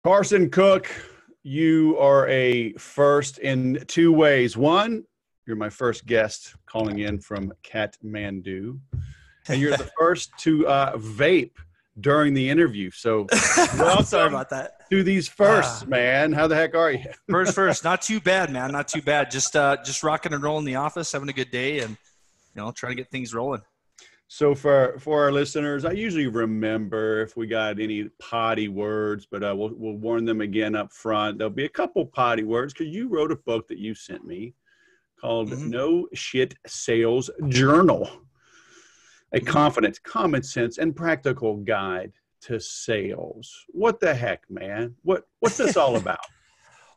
Carson Cook, you are a first in two ways. One, you're my first guest calling in from Kathmandu, and you're the first to vape during the interview. So welcome sorry about that. To these firsts, man. How the heck are you? First. Not too bad, man. Not too bad. Just rocking and rolling in the office, having a good day, and trying to get things rolling. So for our listeners, I usually remember if we got any potty words, but we'll warn them again up front. There'll be a couple potty words because you wrote a book that you sent me called No Shit Sales Journal, a confidence, common sense, and practical guide to sales. What the heck, man? What's this all about?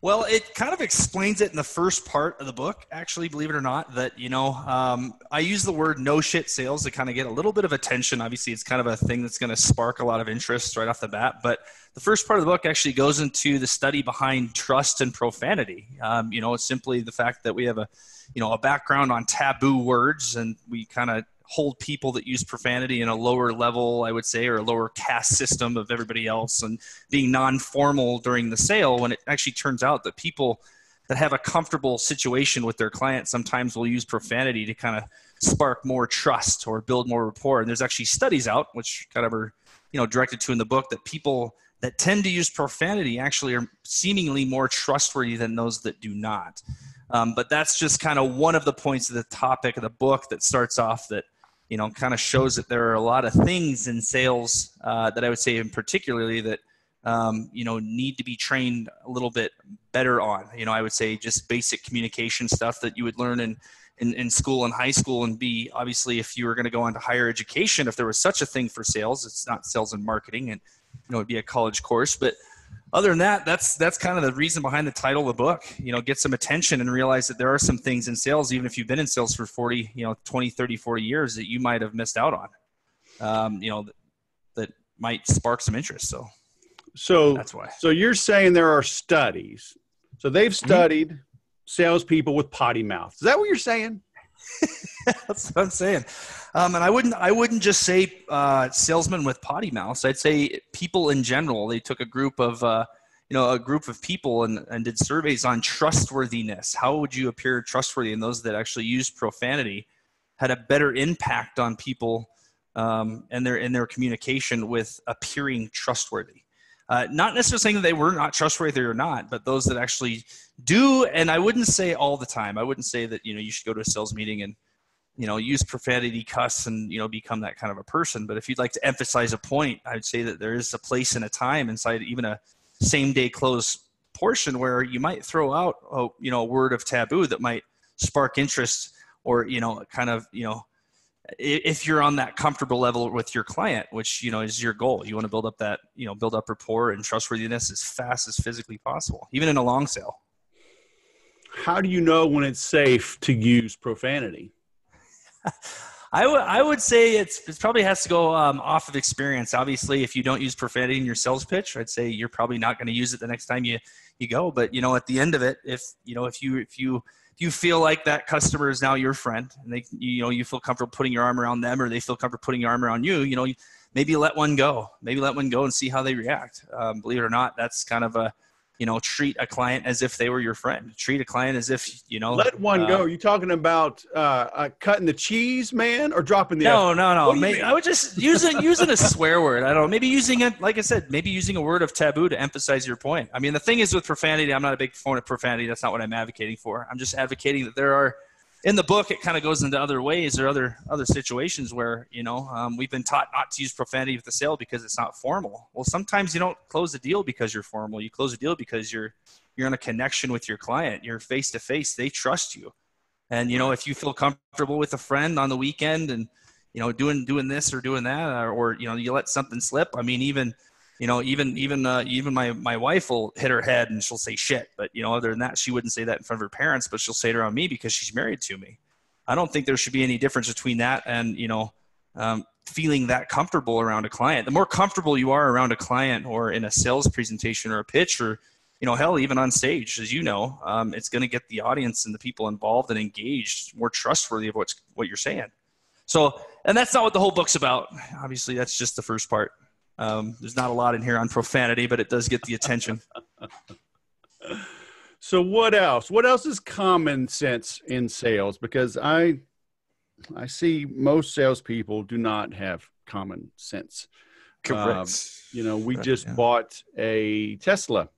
Well, it kind of explains it in the first part of the book, actually, believe it or not, that, I use the word no shit sales to kind of get a little bit of attention. Obviously, it's kind of a thing that's going to spark a lot of interest right off the bat. But the first part of the book actually goes into the study behind trust and profanity. It's simply the fact that we have a background on taboo words, and we kind of hold people that use profanity in a lower level, I would say, or a lower caste system of everybody else, and being non-formal during the sale, when it actually turns out that people that have a comfortable situation with their client sometimes will use profanity to kind of spark more trust or build more rapport. And there's actually studies out, which kind of are, directed to in the book, that people that tend to use profanity actually are seemingly more trustworthy than those that do not. But that's just kind of one of the points of the topic of the book that starts off that, kind of shows that there are a lot of things in sales that I would say in particularly that, need to be trained a little bit better on. I would say just basic communication stuff that you would learn in school and high school, and be obviously if you were going to go on to higher education, if there was such a thing for sales, it's not sales and marketing, and it'd be a college course. But other than that, that's kind of the reason behind the title of the book, get some attention and realize that there are some things in sales, even if you've been in sales for 40, 20, 30, 40 years, that you might have missed out on, that might spark some interest. So that's why. So you're saying there are studies. So they've studied salespeople with potty mouths. Is that what you're saying? That's what I'm saying. And I wouldn't just say salesmen with potty mouths. I'd say people in general. They took a group of people and did surveys on trustworthiness. How would you appear trustworthy? And those that actually used profanity had a better impact on people and their communication with appearing trustworthy. Not necessarily saying that they were not trustworthy or not, but those that actually do. And I wouldn't say all the time. I wouldn't say that, you should go to a sales meeting and, use profanity, cuss, and, become that kind of a person. But if you'd like to emphasize a point, I'd say that there is a place and a time inside even a same day close portion where you might throw out, a word of taboo that might spark interest or, if you're on that comfortable level with your client, which, is your goal. You want to build up that, build up rapport and trustworthiness as fast as physically possible, even in a long sale. How do you know when it's safe to use profanity? I would say it probably has to go off of experience. Obviously, if you don't use profanity in your sales pitch, I'd say you're probably not going to use it the next time you go. But, at the end of it, if you feel like that customer is now your friend and you feel comfortable putting your arm around them, or they feel comfortable putting your arm around you, maybe let one go, and see how they react. Believe it or not, that's kind of a, treat a client as if they were your friend. Treat a client as if, let one go. Are you talking about cutting the cheese, man, or dropping the No. I would just using a swear word. I don't know. Maybe using it, like I said, maybe using a word of taboo to emphasize your point. I mean, the thing is with profanity, I'm not a big fan of profanity. That's not what I'm advocating for. I'm just advocating that there are, in the book, it kind of goes into other ways or other situations where, we've been taught not to use profanity with the sale because it's not formal. Well, sometimes you don't close the deal because you're formal. You close the deal because you're in a connection with your client. You're face to face. They trust you. And, if you feel comfortable with a friend on the weekend and, doing this or doing that, or you let something slip. I mean, even my wife will hit her head and she'll say shit, but other than that, she wouldn't say that in front of her parents, but she'll say it around me because she's married to me. I don't think there should be any difference between that and, feeling that comfortable around a client. The more comfortable you are around a client or in a sales presentation or a pitch or, hell, even on stage, as it's going to get the audience and the people involved and engaged more trustworthy of what you're saying. So, and that's not what the whole book's about. Obviously, that's just the first part. There's not a lot in here on profanity, but it does get the attention. So what else? What else is common sense in sales? Because I see most salespeople do not have common sense. Correct. We just bought a Tesla,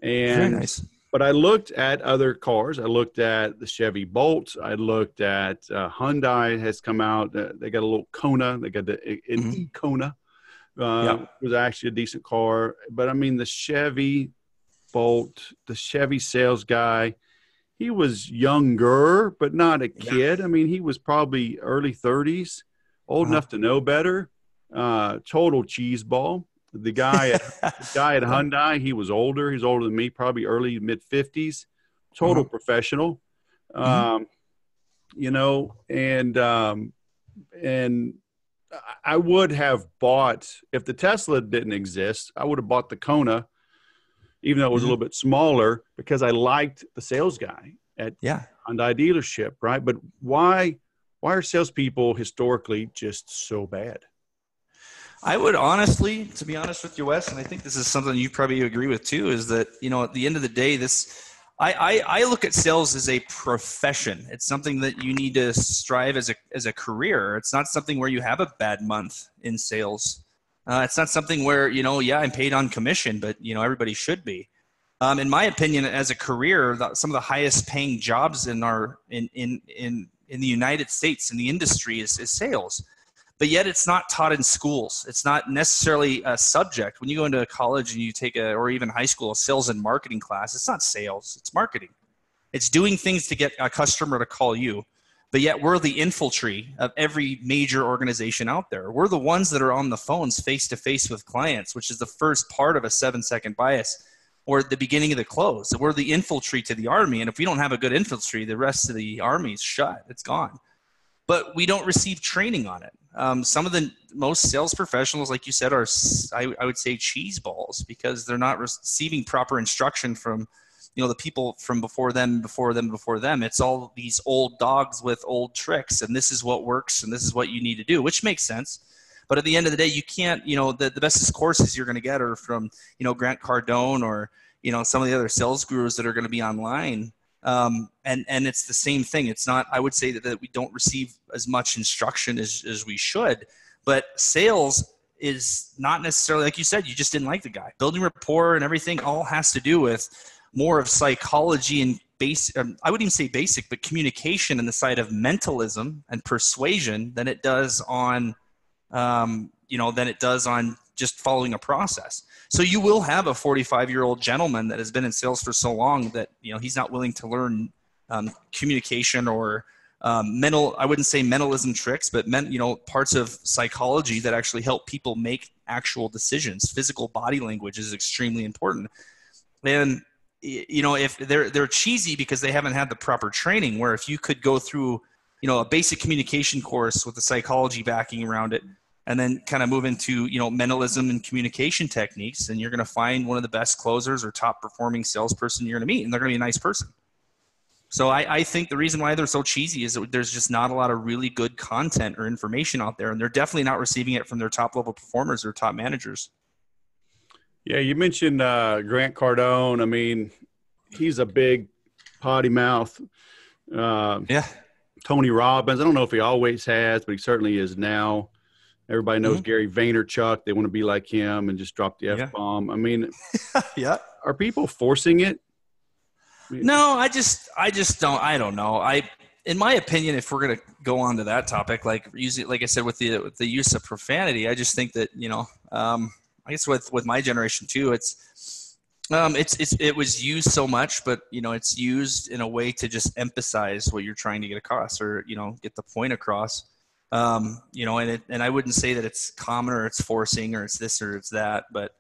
and very nice. But I looked at other cars. I looked at the Chevy Bolt. I looked at Hyundai has come out. They got a little Kona. They got an e-Kona. It was actually a decent car. But I mean, the Chevy Bolt, the Chevy sales guy, he was younger, but not a kid. I mean, he was probably early 30s, old enough to know better. Total cheese ball. The guy at Hyundai, he was older. He's older than me, probably early mid 50s. Total professional. And I would have bought, if the Tesla didn't exist, I would have bought the Kona, even though it was a little bit smaller, because I liked the sales guy at Hyundai dealership, right? But why are salespeople historically just so bad? I would honestly, to be honest with you, Wes, and I think this is something you probably agree with too, is that, at the end of the day, I look at sales as a profession. It's something that you need to strive as a career. It's not something where you have a bad month in sales. It's not something where, I'm paid on commission, but everybody should be. In my opinion, as a career, some of the highest paying jobs in the United States in the industry is sales. But yet it's not taught in schools. It's not necessarily a subject. When you go into college and you take or even high school, a sales and marketing class, it's not sales, it's marketing. It's doing things to get a customer to call you. But yet we're the infantry of every major organization out there. We're the ones that are on the phones face-to-face with clients, which is the first part of a 7-second bias, or at the beginning of the close. So we're the infantry to the army. And if we don't have a good infantry, the rest of the army's shut. It's gone. But we don't receive training on it. Some of the most sales professionals, like you said, are, I would say, cheese balls, because they're not receiving proper instruction from, the people from before them. It's all these old dogs with old tricks, and this is what works, and this is what you need to do, which makes sense. But at the end of the day, you can't, the bestest courses you're going to get are from, Grant Cardone or, some of the other sales gurus that are going to be online. And it's the same thing. It's not, I would say that we don't receive as much instruction as we should, but sales is not necessarily, like you said, you just didn't like the guy. Building rapport and everything all has to do with more of psychology and I wouldn't even say basic, but communication in the side of mentalism and persuasion than it does on, just following a process. So you will have a 45-year-old gentleman that has been in sales for so long that, he's not willing to learn communication or I wouldn't say mentalism tricks, but parts of psychology that actually help people make actual decisions. Physical body language is extremely important. And, if they're cheesy because they haven't had the proper training, where if you could go through, a basic communication course with the psychology backing around it, and then kind of move into, mentalism and communication techniques, and you're going to find one of the best closers or top performing salesperson you're going to meet, and they're going to be a nice person. So I think the reason why they're so cheesy is that there's just not a lot of really good content or information out there, and they're definitely not receiving it from their top level performers or top managers. Yeah, you mentioned Grant Cardone. I mean, he's a big potty mouth. Tony Robbins, I don't know if he always has, but he certainly is now. Everybody knows Gary Vaynerchuk. They want to be like him and just drop the F-bomb. I mean, are people forcing it? No, I just don't. I don't know. In my opinion, if we're going to go on to that topic, like I said, with the use of profanity, I just think that, I guess with my generation too, it was used so much, but it's used in a way to just emphasize what you're trying to get across, or get the point across. And I wouldn't say that it's common or it's forcing or it's this or it's that, but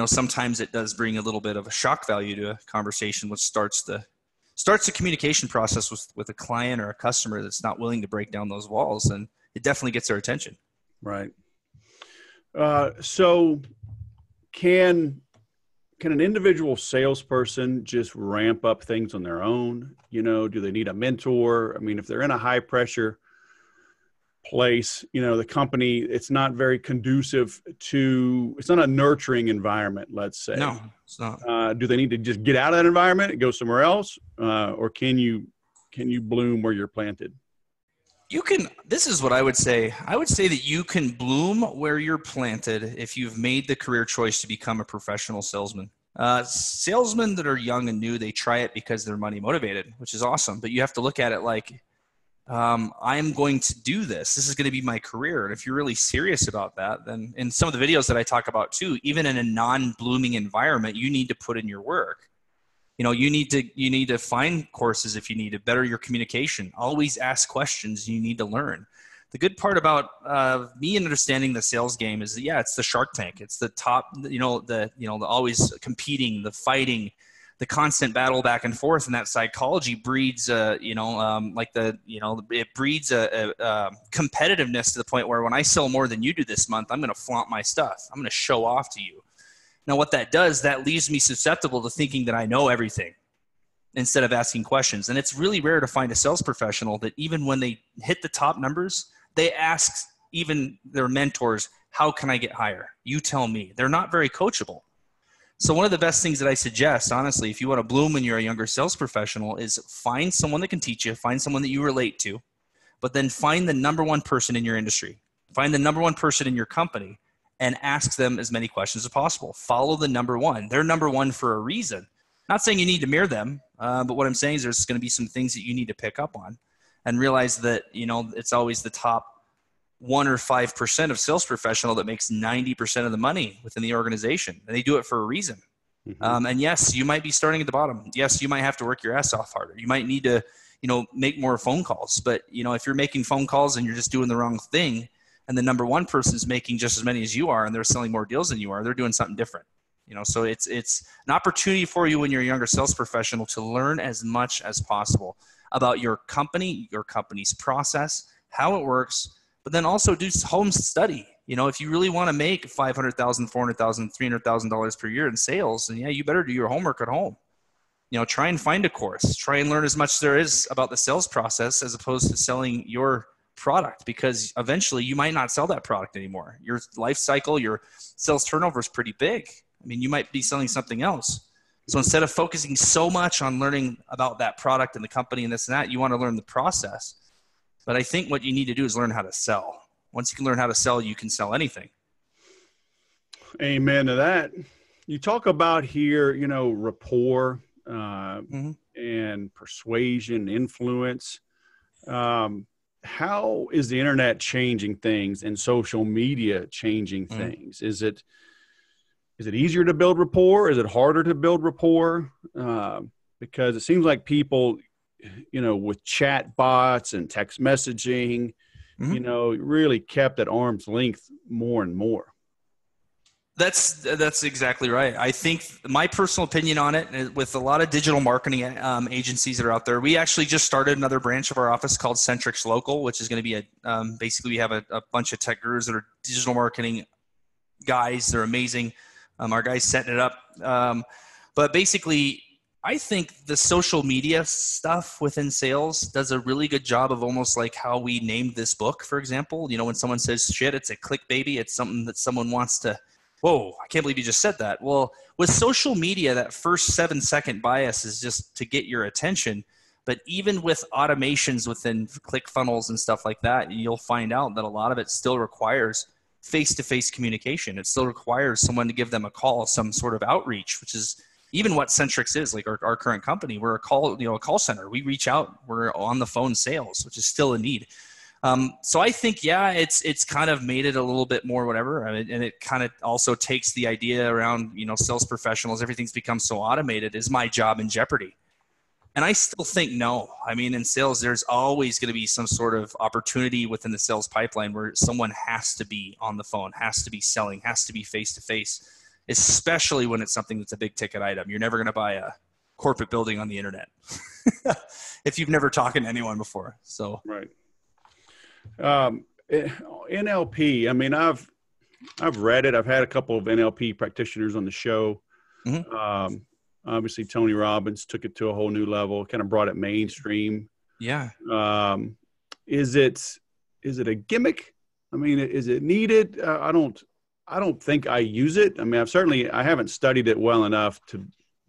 sometimes it does bring a little bit of a shock value to a conversation, which starts the communication process with a client or a customer that's not willing to break down those walls, and it definitely gets their attention. Right. So can an individual salesperson just ramp up things on their own? Do they need a mentor? I mean, if they're in a high pressure place, the company, it's not very conducive to, it's not a nurturing environment, let's say. No, it's not. Do they need to just get out of that environment and go somewhere else? Or can you bloom where you're planted? This is what I would say. I would say that you can bloom where you're planted if you've made the career choice to become a professional salesman. Salesmen that are young and new, they try it because they're money motivated, which is awesome. But you have to look at it like, I'm going to do this. This is going to be my career. And if you're really serious about that, then in some of the videos that I talk about too, even in a non-blooming environment, you need to put in your work. You need to find courses if you need to better your communication. Always ask questions you need to learn. The good part about me understanding the sales game is that, it's the Shark Tank. It's the top, the always competing, the fighting, the constant battle back and forth, and that psychology breeds, it breeds a competitiveness to the point where when I sell more than you do this month, I'm going to flaunt my stuff. I'm going to show off to you. Now, what that does, that leaves me susceptible to thinking that I know everything instead of asking questions. And it's really rare to find a sales professional that even when they hit the top numbers, they ask even their mentors, how can I get higher? You tell me. They're not very coachable. So one of the best things that I suggest, honestly, if you want to bloom when you're a younger sales professional, is find someone that can teach you, find someone that you relate to, but then find the number one person in your industry. Find the number one person in your company and ask them as many questions as possible. Follow the number one. They're number one for a reason. Not saying you need to mirror them, but what I'm saying is there's going to be some things that you need to pick up on and realize that, it's always the top 1 or 5% of sales professional that makes 90% of the money within the organization. And they do it for a reason. Mm-hmm. And yes, you might be starting at the bottom. Yes, you might have to work your ass off harder. You might need to, make more phone calls. But, if you're making phone calls and you're just doing the wrong thing, and the number one person is making just as many as you are, and they're selling more deals than you are, they're doing something different. So it's an opportunity for you when you're a younger sales professional to learn as much as possible about your company, your company's process, how it works, but then also do home study. If you really want to make $500,000, $400,000, $300,000 per year in sales, then you better do your homework at home. Try and find a course. Try and learn as much as there is about the sales process as opposed to selling your product, because eventually you might not sell that product anymore. Your life cycle, your sales turnover is pretty big. You might be selling something else. So instead of focusing so much on learning about that product and the company and this and that, you want to learn the process. But I think what you need to do is learn how to sell. Once you can learn how to sell, you can sell anything. Amen to that. You talk about here, rapport and persuasion, influence. How is the internet changing things and social media changing things? Is it easier to build rapport? Is it harder to build rapport? Because it seems like people, with chat bots and text messaging, really kept at arm's length more and more. That's exactly right. I think my personal opinion on it, with a lot of digital marketing agencies that are out there, we actually just started another branch of our office called Centrix Local, which is going to be basically we have a bunch of tech gurus that are digital marketing guys. They're amazing. Our guys setting it up. But basically, I think the social media stuff within sales does a really good job of almost like how we named this book, for example. When someone says shit, it's a click baby. It's something that someone wants to, whoa, I can't believe you just said that. Well, with social media, that first 7-second bias is just to get your attention. But even with automations within ClickFunnels and stuff like that, you'll find out that a lot of it still requires face-to-face communication. It still requires someone to give them a call, some sort of outreach, which is even what Centrix is, like our current company. We're a call center. We reach out. We're on the phone sales, which is still a need. So I think, it's kind of made it a little bit more whatever. And it kind of also takes the idea around, sales professionals, everything's become so automated. Is my job in jeopardy? And I still think no. In sales, there's always going to be some sort of opportunity within the sales pipeline where someone has to be on the phone, has to be selling, has to be face-to-face, especially when it's something that's a big ticket item. You're never going to buy a corporate building on the internet if you've never talked to anyone before. So right. NLP. I've read it. I've had a couple of NLP practitioners on the show. Mm-hmm. Obviously, Tony Robbins took it to a whole new level, kind of brought it mainstream. Yeah. Is it is it a gimmick? I mean, is it needed? I don't think I use it. I mean, I haven't studied it well enough to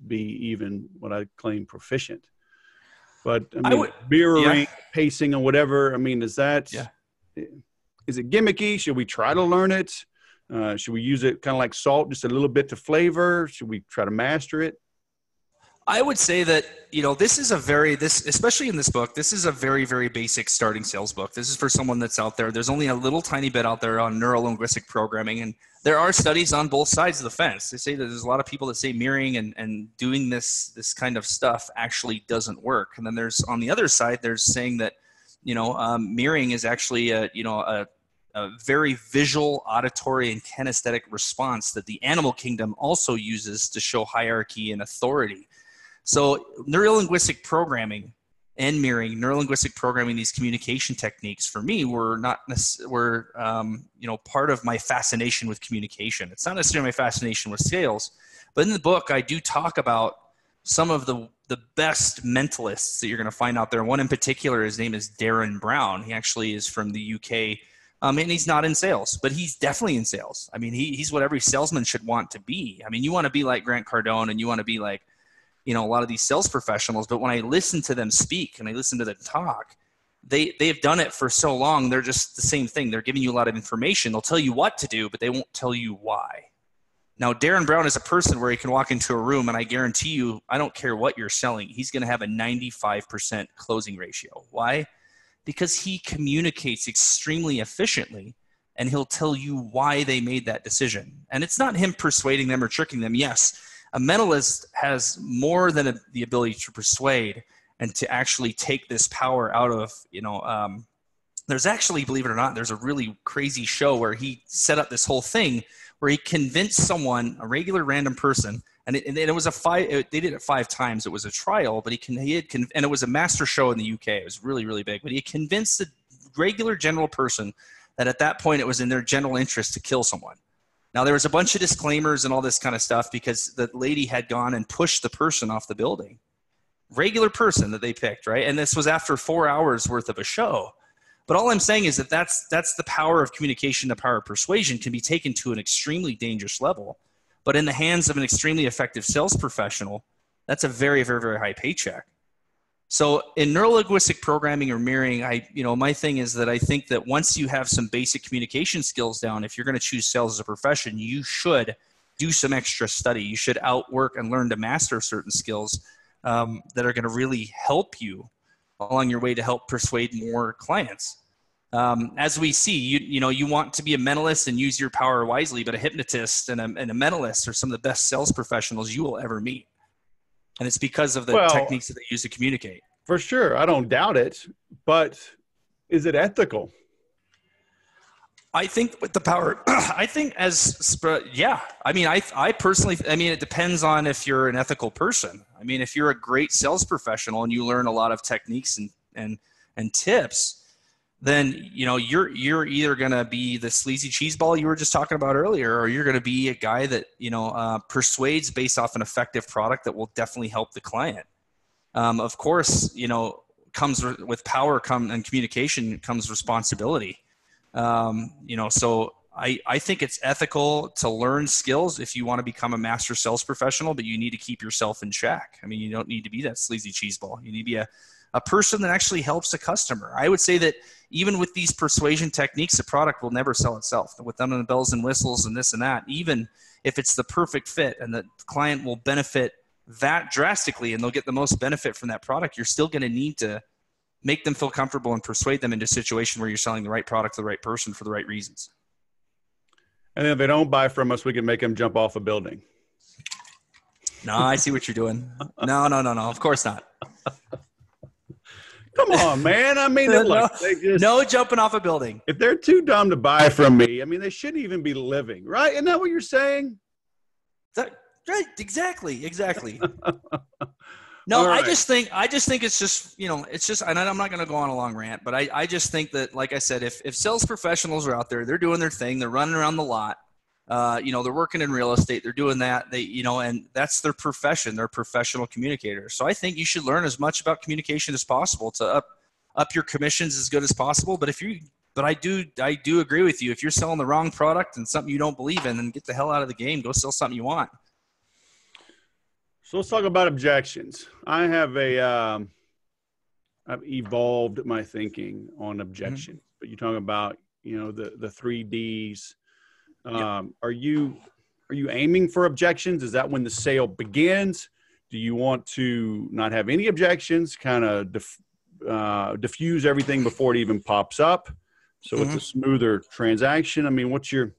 be even what I claim proficient. But I mean, mirroring, pacing, or whatever. I mean, is it gimmicky? Should we try to learn it? Should we use it kind of like salt, just a little bit to flavor? Should we try to master it? I would say that, especially in this book, this is a very, very basic starting sales book. This is for someone that's out there. There's only a little tiny bit out there on neuro-linguistic programming. And there are studies on both sides of the fence. They say that there's a lot of people that say mirroring and doing this kind of stuff actually doesn't work. And then there's, on the other side, there's saying that, mirroring is actually a very visual, auditory, and kinesthetic response that the animal kingdom also uses to show hierarchy and authority. So neuro-linguistic programming and mirroring, neuro-linguistic programming, these communication techniques for me were part of my fascination with communication. It's not necessarily my fascination with sales, but in the book, I do talk about some of the best mentalists that you're going to find out there. One in particular, his name is Derren Brown. He actually is from the UK, and he's not in sales, but he's definitely in sales. I mean, he's what every salesman should want to be. I mean, you want to be like Grant Cardone, and you want to be like, a lot of these sales professionals, but when I listen to them speak and I listen to them talk, they've done it for so long. They're just the same thing. They're giving you a lot of information. They'll tell you what to do, but they won't tell you why. Now, Derren Brown is a person where he can walk into a room, and I guarantee you, I don't care what you're selling, he's going to have a 95% closing ratio. Why? Because he communicates extremely efficiently, and he'll tell you why they made that decision. And it's not him persuading them or tricking them. Yes, a mentalist has more than the ability to persuade and to actually take this power out of, there's actually, believe it or not, there's a really crazy show where he set up this whole thing where he convinced someone, a regular random person, and it was they did it 5 times. It was a trial, but and it was a master show in the UK. It was really, really big, but he convinced the regular general person that at that point it was in their general interest to kill someone. Now, there was a bunch of disclaimers and all this kind of stuff because the lady had gone and pushed the person off the building. Regular person that they picked, right? And this was after 4 hours worth of a show. But all I'm saying is that that's the power of communication, the power of persuasion can be taken to an extremely dangerous level. But in the hands of an extremely effective sales professional, that's a very, very, very high paycheck. So in neuro-linguistic programming or mirroring, my thing is that I think that once you have some basic communication skills down, if you're going to choose sales as a profession, you should do some extra study. You should outwork and learn to master certain skills that are going to really help you along your way to help persuade more clients. As we see, you want to be a mentalist and use your power wisely, but a hypnotist and a mentalist are some of the best sales professionals you will ever meet. And it's because of the techniques that they use to communicate. For sure. I don't doubt it. But is it ethical? I think with the power, I personally, it depends on if you're an ethical person. I mean, if you're a great sales professional and you learn a lot of techniques and tips, then, you're either going to be the sleazy cheeseball you were just talking about earlier, or you're going to be a guy that, persuades based off an effective product that will definitely help the client. Of course, comes with power and communication comes responsibility. So I think it's ethical to learn skills if you want to become a master sales professional, but you need to keep yourself in check. I mean, you don't need to be that sleazy cheeseball. You need to be a person that actually helps the customer. I would say that even with these persuasion techniques, the product will never sell itself. With none of the bells and whistles and this and that, even if it's the perfect fit and the client will benefit that drastically and they'll get the most benefit from that product, you're still going to need to make them feel comfortable and persuade them into a situation where you're selling the right product to the right person for the right reasons. And if they don't buy from us, we can make them jump off a building. No, I see what you're doing. No. Of course not. Come on, man. I mean, no jumping off a building. If they're too dumb to buy from me, I mean, they shouldn't even be living, right? Isn't that what you're saying? Right. Exactly. No, right. I just think it's just, and I'm not going to go on a long rant, but I just think that, like I said, if sales professionals are out there, they're doing their thing, they're running around the lot, they're working in real estate, they're doing that, and that's their profession. They're professional communicators. So I think you should learn as much about communication as possible to up your commissions as good as possible. But But I do agree with you. If you're selling the wrong product and something you don't believe in, then get the hell out of the game. Go sell something you want. So let's talk about objections. I've evolved my thinking on objections, but you're talking about, the 3Ds. Are you aiming for objections? Is that when the sale begins? Do you want to not have any objections, kind of diffuse everything before it even pops up, so it's a smoother transaction? I mean, what's your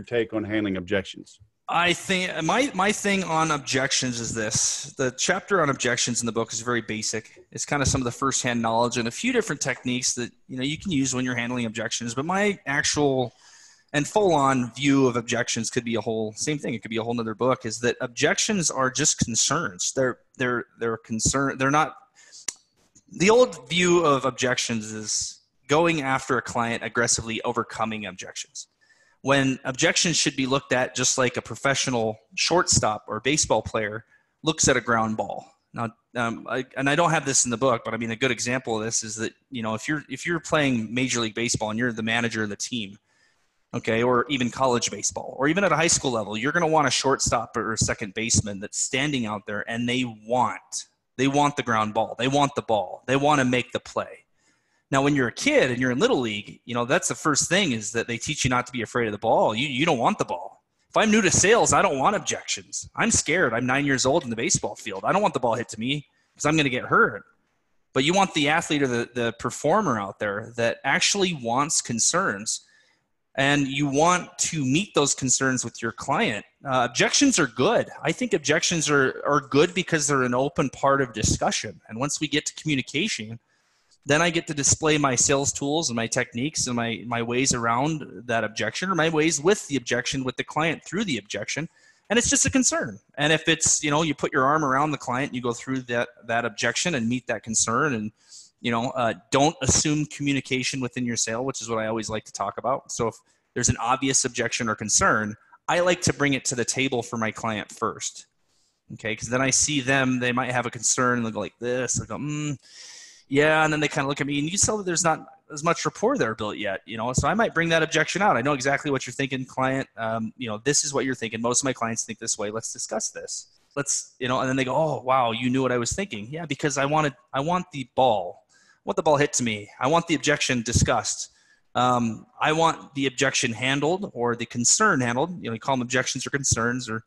take on handling objections? I think my thing on objections is this. The chapter on objections in the book is very basic. It's kind of some of the firsthand knowledge and a few different techniques that you can use when you're handling objections. But my actual and full-on view of objections could be same thing. It could be a whole nother book. Is that objections are just concerns. They're concern. They're not. The old view of objections is going after a client, aggressively overcoming objections, when objections should be looked at just like a professional shortstop or baseball player looks at a ground ball. Now, I don't have this in the book, but I mean, a good example of this is that, if you're playing Major League Baseball and you're the manager of the team, okay, or even college baseball, or even at a high school level, you're going to want a shortstop or a second baseman that's standing out there and they want the ground ball. They want the ball. They want to make the play. Now, when you're a kid and you're in Little League, that's the first thing is that they teach you not to be afraid of the ball. You don't want the ball. If I'm new to sales, I don't want objections. I'm scared. I'm 9 years old in the baseball field. I don't want the ball hit to me because I'm going to get hurt. But you want the athlete or the performer out there that actually wants concerns, and you want to meet those concerns with your client. Objections are good. I think objections are good because they're an open part of discussion. And once we get to communication, then I get to display my sales tools and my techniques and my ways around that objection, or my ways with the objection with the client through the objection. And it's just a concern. And if it's, you put your arm around the client, you go through that objection and meet that concern, and, don't assume communication within your sale, which is what I always like to talk about. So if there's an obvious objection or concern, I like to bring it to the table for my client first. Okay. Because then I see them, they might have a concern and they'll go like this. They'll go, yeah, and then they kind of look at me, and you can tell that there's not as much rapport there built yet, So I might bring that objection out. I know exactly what you're thinking, client. This is what you're thinking. Most of my clients think this way. Let's discuss this. And then they go, oh, wow, you knew what I was thinking. Yeah, because I want the ball. I want the ball hit to me. I want the objection discussed. I want the objection handled, or the concern handled. You call them objections or concerns, or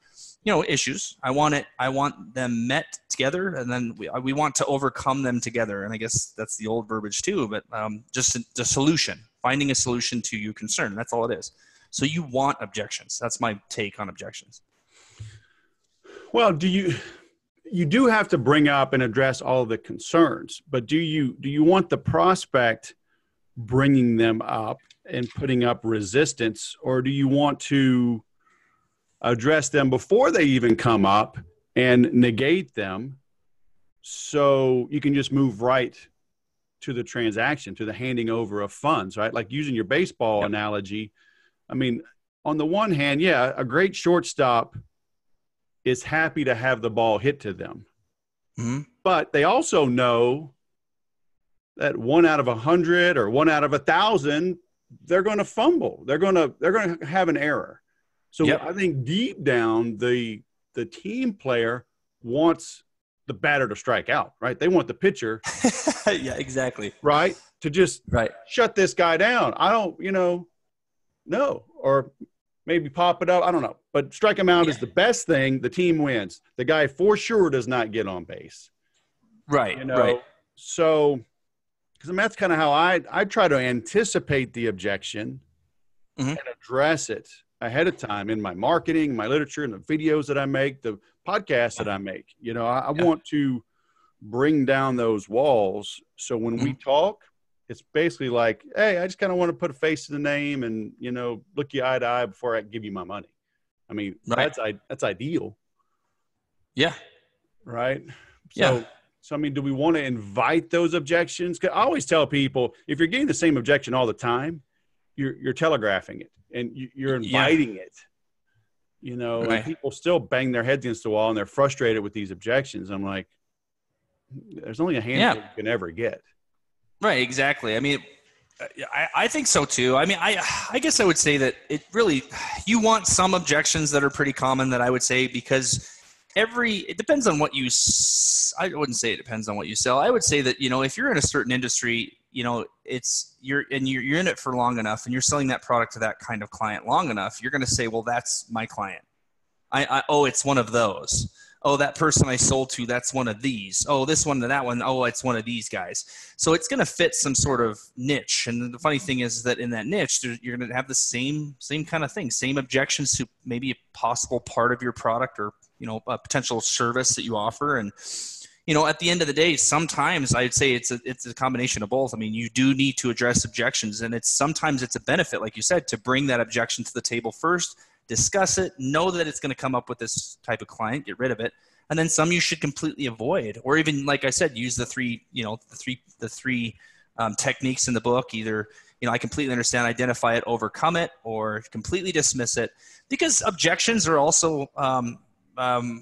issues. I want them met together, and then we want to overcome them together. And I guess that's the old verbiage too, but just the solution, finding a solution to your concern. That's all it is. So you want objections. That's my take on objections. Well, you do have to bring up and address all the concerns, but do you want the prospect bringing them up and putting up resistance, or do you want to address them before they even come up and negate them, so you can just move right to the transaction, to the handing over of funds, right? Like using your baseball analogy. I mean, on the one hand, yeah, a great shortstop is happy to have the ball hit to them, but they also know that 1 out of 100 or 1 out of 1,000, they're going to fumble. They're going to have an error. So I think deep down, the team player wants the batter to strike out, right? They want the pitcher. Yeah, exactly. Right. To just shut this guy down. I don't, no, or maybe pop it up. I don't know, but strike him out is the best thing. The team wins. The guy for sure does not get on base. Right. Right. So, because that's kind of how I try to anticipate the objection and address it ahead of time in my marketing, my literature, and the videos that I make, the podcasts that I make. I want to bring down those walls. So when we talk, it's basically like, hey, I just kind of want to put a face to the name and, look you eye to eye before I give you my money. I mean, that's ideal. Yeah. Right. So, I mean, do we want to invite those objections? 'Cause I always tell people, if you're getting the same objection all the time, you're telegraphing it and you're inviting it, and people still bang their heads against the wall and they're frustrated with these objections. I'm like, there's only a handful you can ever get. Right. Exactly. I mean, I think so too. I mean, I guess I would say that it really, you want some objections that are pretty common that I would say, because it depends on what I wouldn't say it depends on what you sell. I would say that, if you're in a certain industry, you're in it for long enough and you're selling that product to that kind of client long enough, you're going to say, well, that's my client. Oh, it's one of those. Oh, that person I sold to, that's one of these. Oh, this one to that one. Oh, it's one of these guys. So it's going to fit some sort of niche. And the funny thing is that in that niche, you're going to have the same kind of thing, same objections to maybe a possible part of your product or, a potential service that you offer. And, at the end of the day, sometimes I'd say it's a combination of both. I mean, you do need to address objections, and sometimes it's a benefit, like you said, to bring that objection to the table first, discuss it, know that it's going to come up with this type of client, get rid of it. And then some you should completely avoid, or even, like I said, use the three techniques in the book. Either, I completely understand, identify it, overcome it, or completely dismiss it, because objections are also,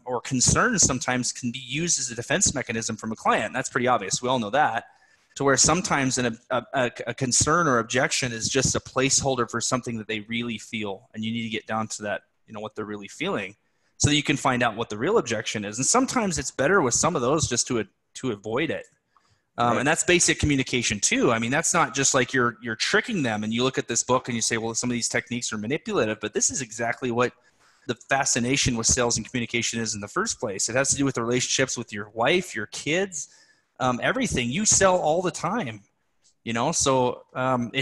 or concerns sometimes can be used as a defense mechanism from a client. That's pretty obvious. We all know that. To where sometimes a concern or objection is just a placeholder for something that they really feel. And you need to get down to that, what they're really feeling, so that you can find out what the real objection is. And sometimes it's better with some of those just to avoid it. Right. And that's basic communication too. I mean, that's not just like you're tricking them and you look at this book and you say, well, some of these techniques are manipulative, but this is exactly what the fascination with sales and communication is in the first place. It has to do with the relationships with your wife, your kids, everything. You sell all the time, so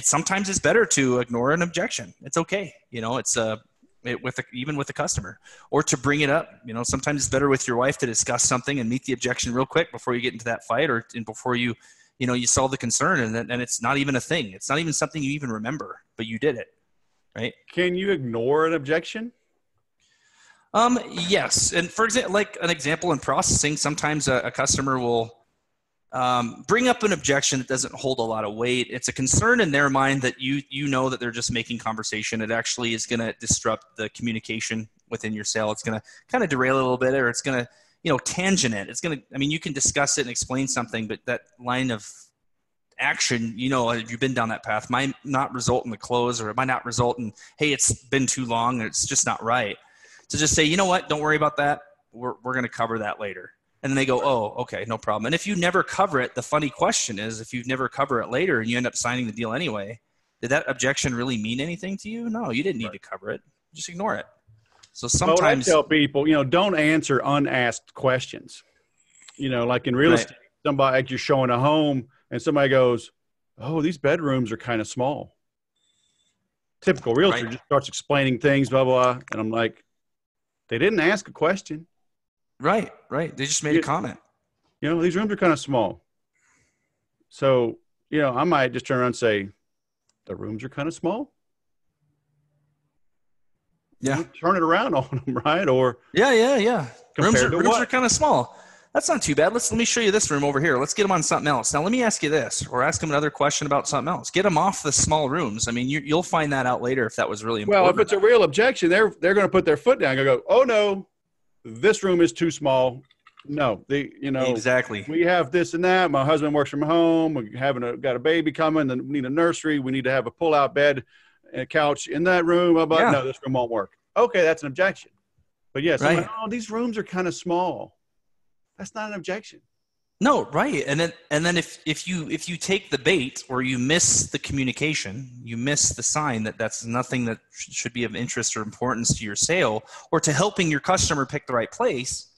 sometimes it's better to ignore an objection. It's okay. Even with the customer, or to bring it up. Sometimes it's better with your wife to discuss something and meet the objection real quick before you get into that fight, or before you solve the concern, and it's not even a thing. It's not even something you even remember, but you did it, right? Can you ignore an objection? Yes. And for example, like an example in processing, sometimes a customer will bring up an objection that doesn't hold a lot of weight. It's a concern in their mind that you know that they're just making conversation. It actually is going to disrupt the communication within your sale. It's going to kind of derail it a little bit, or it's going to, tangent it. It's going to, you can discuss it and explain something, but that line of action, you've been down that path, might not result in the close, or it might not result in, hey, it's been too long, or it's just not right. To just say, you know what, don't worry about that. We're going to cover that later. And then they go, oh, okay, no problem. And if you never cover it, the funny question is, if you never cover it later and you end up signing the deal anyway, did that objection really mean anything to you? No, you didn't need to cover it. Just ignore it. So sometimes I tell people, don't answer unasked questions. Like in real estate, somebody, like you're showing a home and somebody goes, oh, these bedrooms are kind of small. Typical realtor just starts explaining things, blah, blah, blah. And I'm like, they didn't ask a question. Right. They just made a comment. These rooms are kind of small. So, I might just turn around and say, the rooms are kind of small. Yeah. Turn it around on them, right? Or yeah. Rooms are kind of small. That's not too bad. Let me show you this room over here. Let's get them on something else. Now, let me ask you this, or ask them another question about something else. Get them off the small rooms. I mean, you'll find that out later if that was really important. Well, if it's a real objection, they're going to put their foot down and go, oh, no, this room is too small. No, exactly. We have this and that. My husband works from home. We got a baby coming. Then we need a nursery. We need to have a pull-out bed and a couch in that room. But no, this room won't work. Okay, that's an objection. But yes, like, oh, these rooms are kind of small. That's not an objection. No, right. And then if you take the bait, or you miss the communication, you miss the sign that that's nothing that should be of interest or importance to your sale, or to helping your customer pick the right place,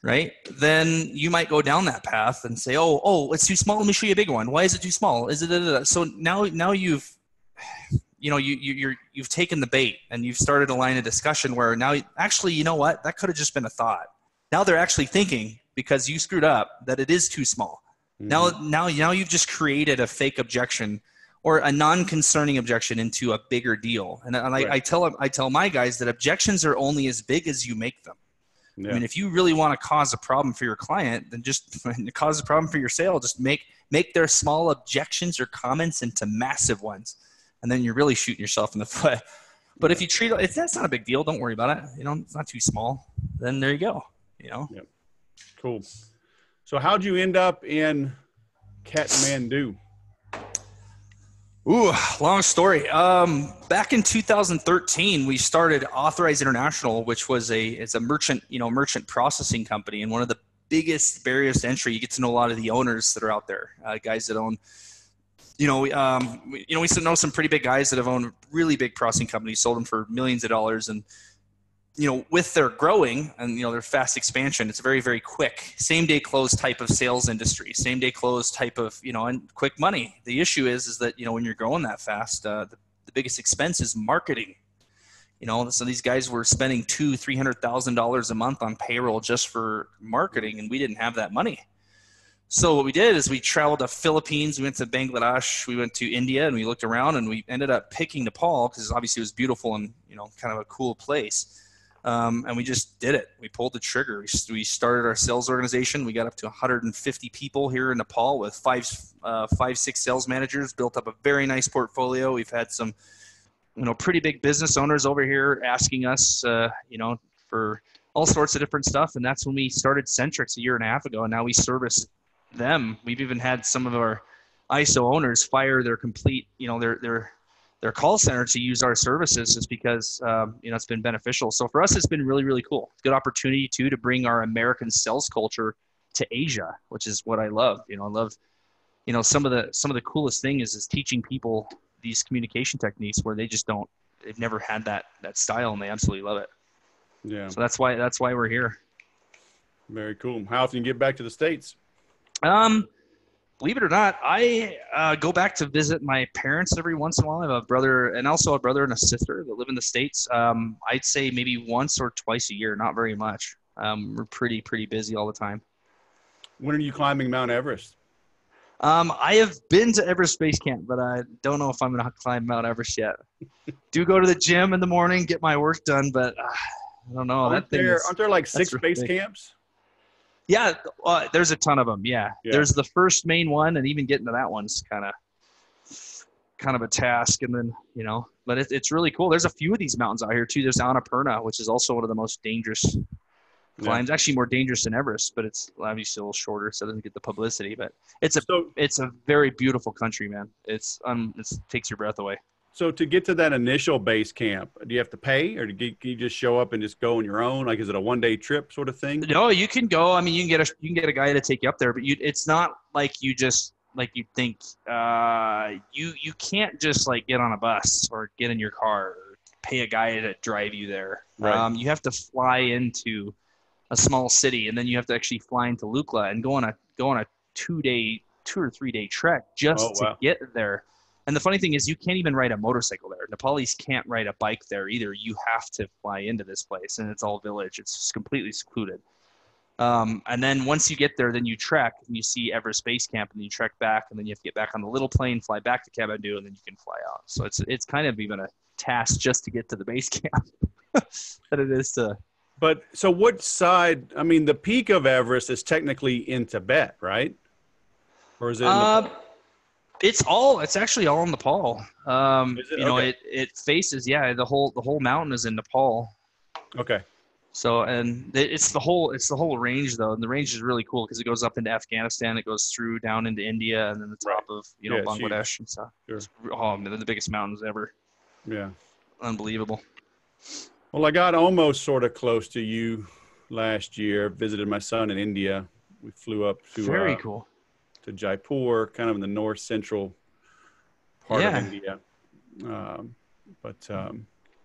right? Then you might go down that path and say, oh, it's too small. Let me show you a bigger one. Why is it too small? Is it so now you've you've taken the bait and you've started a line of discussion where now actually, you know what, that could have just been a thought. Now they're actually thinking, because you screwed up, that it is too small. Mm-hmm. Now you've just created a fake objection, or a non-concerning objection, into a bigger deal. And I tell my guys that objections are only as big as you make them. Yeah. I mean, if you really want to cause a problem for your client, then just cause a problem for your sale. Just make their small objections or comments into massive ones, and then you're really shooting yourself in the foot. But if you treat it, that's not a big deal. Don't worry about it. It's not too small. Then there you go. Yep. Cool. So how'd you end up in Kathmandu? Ooh, long story. Back in 2013, we started Authorize International, which was it's a merchant processing company, and one of the biggest barriers to entry. You get to know a lot of the owners that are out there, guys that own. We know some pretty big guys that have owned really big processing companies, sold them for millions of dollars, and with their growing and their fast expansion, it's very, very quick, same day close type of sales industry, same day close type of and quick money. The issue is that when you're growing that fast, the biggest expense is marketing. So these guys were spending $200,000-$300,000 a month on payroll just for marketing, and we didn't have that money. So what we did is we traveled to Philippines, we went to Bangladesh, we went to India, and we looked around, and we ended up picking Nepal because obviously it was beautiful and kind of a cool place. And we just did it. We pulled the trigger. We started our sales organization. We got up to 150 people here in Nepal with five, 6 sales managers, built up a very nice portfolio. We've had some, pretty big business owners over here asking us, for all sorts of different stuff. And that's when we started Centrix a year and a half ago. And now we service them. We've even had some of our ISO owners fire their complete, their call center to use our services just because, it's been beneficial. So for us, it's been really, really cool. It's a good opportunity too, to bring our American sales culture to Asia, which is what I love. I love, some of the coolest thing is teaching people these communication techniques where they've never had that style, and they absolutely love it. Yeah. So that's why we're here. Very cool. How often you get back to the States? Believe it or not, I go back to visit my parents every once in a while. I have a brother and a sister that live in the States. I'd say maybe once or twice a year, not very much. We're pretty busy all the time. When are you climbing Mount Everest? I have been to Everest Base Camp, but I don't know if I'm going to climb Mount Everest yet. Do go to the gym in the morning, get my work done, but I don't know. Aren't there like 6 base camps? Yeah, there's a ton of them. Yeah. There's the first main one, and even getting to that one's kind of a task. And then but it's really cool. There's a few of these mountains out here too. There's Annapurna, which is also one of the most dangerous climbs. Actually, more dangerous than Everest, but it's obviously a little shorter, so it doesn't get the publicity. But it's a very beautiful country, man. It takes your breath away. So to get to that initial base camp, do you have to pay, or can you just show up and just go on your own? Like, is it a one-day trip sort of thing? No, you can go. I mean, you can get a guy to take you up there, but it's not like you just like you think. You can't just like get on a bus or get in your car or pay a guy to drive you there. Right. You have to fly into a small city, and then you have to actually fly into Lukla and go on a 2 or 3 day trek just to get there. And the funny thing is, you can't even ride a motorcycle there. Nepalese can't ride a bike there either. You have to fly into this place, and it's all village. It's just completely secluded. And then once you get there, then you trek, and you see Everest Base Camp, and then you trek back, and then you have to get back on the little plane, fly back to Kathmandu, and then you can fly out. So it's kind of even a task just to get to the base camp that it is to. But so what side? I mean, the peak of Everest is technically in Tibet, right? Or is it? It's actually all in Nepal. Is it? Okay. It faces, the whole mountain is in Nepal. Okay. So, and it's the whole range though. And the range is really cool because it goes up into Afghanistan, it goes through down into India, and then the top of, Bangladesh and stuff. Sure. They're the biggest mountains ever. Yeah. Unbelievable. Well, I got almost sort of close to you last year. Visited my son in India. We flew up to very cool. To Jaipur, kind of in the north central part of India.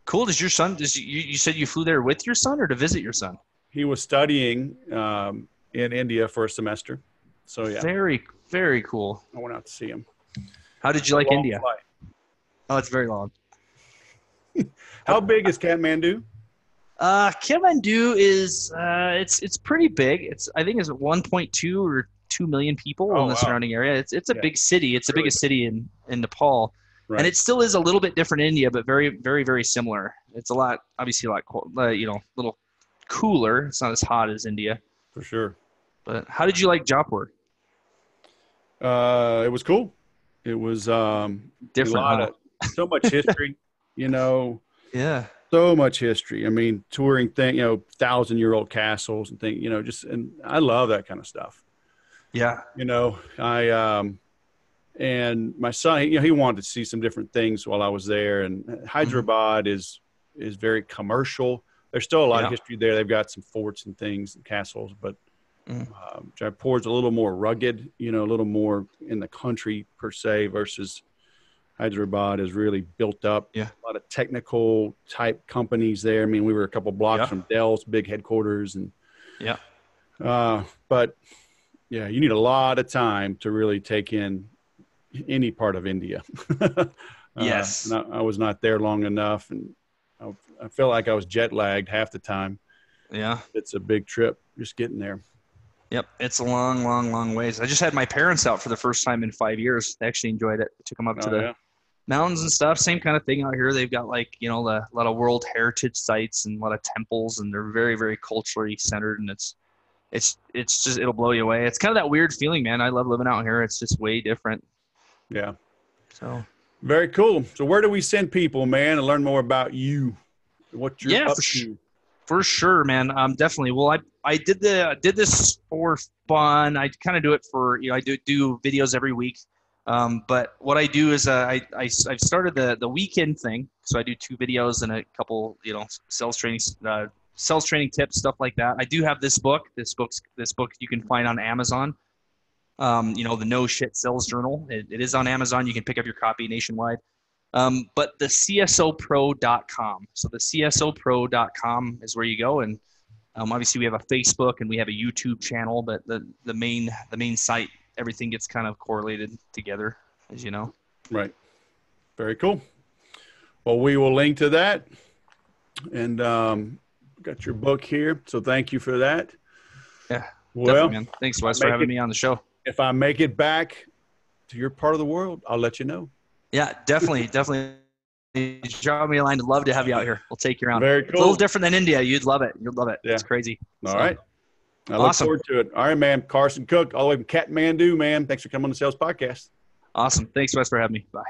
Cool. Does your son? You said you flew there with your son or to visit your son? He was studying in India for a semester. So yeah. Very, very cool. I went out to see him. How did you like India? Flight. Oh, it's very long. How big is Kathmandu? Kathmandu is it's pretty big. I think it's 1.2 or 2 million people in the surrounding area. It's a big city. It's the biggest city in Nepal. Right. And it still is a little bit different in India, but very, very, very similar. It's obviously a little cooler. It's not as hot as India. For sure. But how did you like Jaipur? It was cool. It was different. So much history, Yeah. So much history. I mean, touring 1,000-year-old castles and things, and I love that kind of stuff. Yeah. And my son, he wanted to see some different things while I was there. And Hyderabad is very commercial. There's still a lot of history there. They've got some forts and things and castles, but Jaipur's a little more rugged, a little more in the country per se, versus Hyderabad is really built up. Yeah. A lot of technical type companies there. I mean, we were a couple blocks from Dell's big headquarters, and but yeah, you need a lot of time to really take in any part of India. Yes. I was not there long enough, and I felt like I was jet lagged half the time. Yeah. It's a big trip just getting there. Yep. It's a long, long, long ways. I just had my parents out for the first time in 5 years. They actually enjoyed it. I took them up to the mountains and stuff. Same kind of thing out here. They've got a lot of World Heritage sites and a lot of temples, and they're very, very culturally centered. And it's just, it'll blow you away. It's kind of that weird feeling, man. I love living out here. It's just way different. Yeah. So very cool. So where do we send people, man, to learn more about you? What you're up to? For sure, man. Definitely. Well, I did this for fun. I kind of do it for, I do videos every week. But what I do is I've started the weekend thing. So I do 2 videos and a couple, sales training tips, stuff like that. I do have this book. This book you can find on Amazon. The No Shit Sales Journal. It is on Amazon. You can pick up your copy nationwide. But the CSOpro.com. So the CSOpro.com is where you go. And obviously we have a Facebook and we have a YouTube channel, but the main site, everything gets kind of correlated together, as you know. Right. Very cool. Well, we will link to that. And got your book here. So thank you for that. Yeah. Well, man. Thanks, Wes, for having me on the show. If I make it back to your part of the world, I'll let you know. Yeah, definitely. Drop me a line. I'd love to have you out here. We'll take you around. Very cool. It's a little different than India. You'd love it. Yeah. It's crazy. All right. I look forward to it. All right, man. Carson Cook, all the way from Kathmandu, man. Thanks for coming on the Sales Podcast. Awesome. Thanks, Wes, for having me. Bye.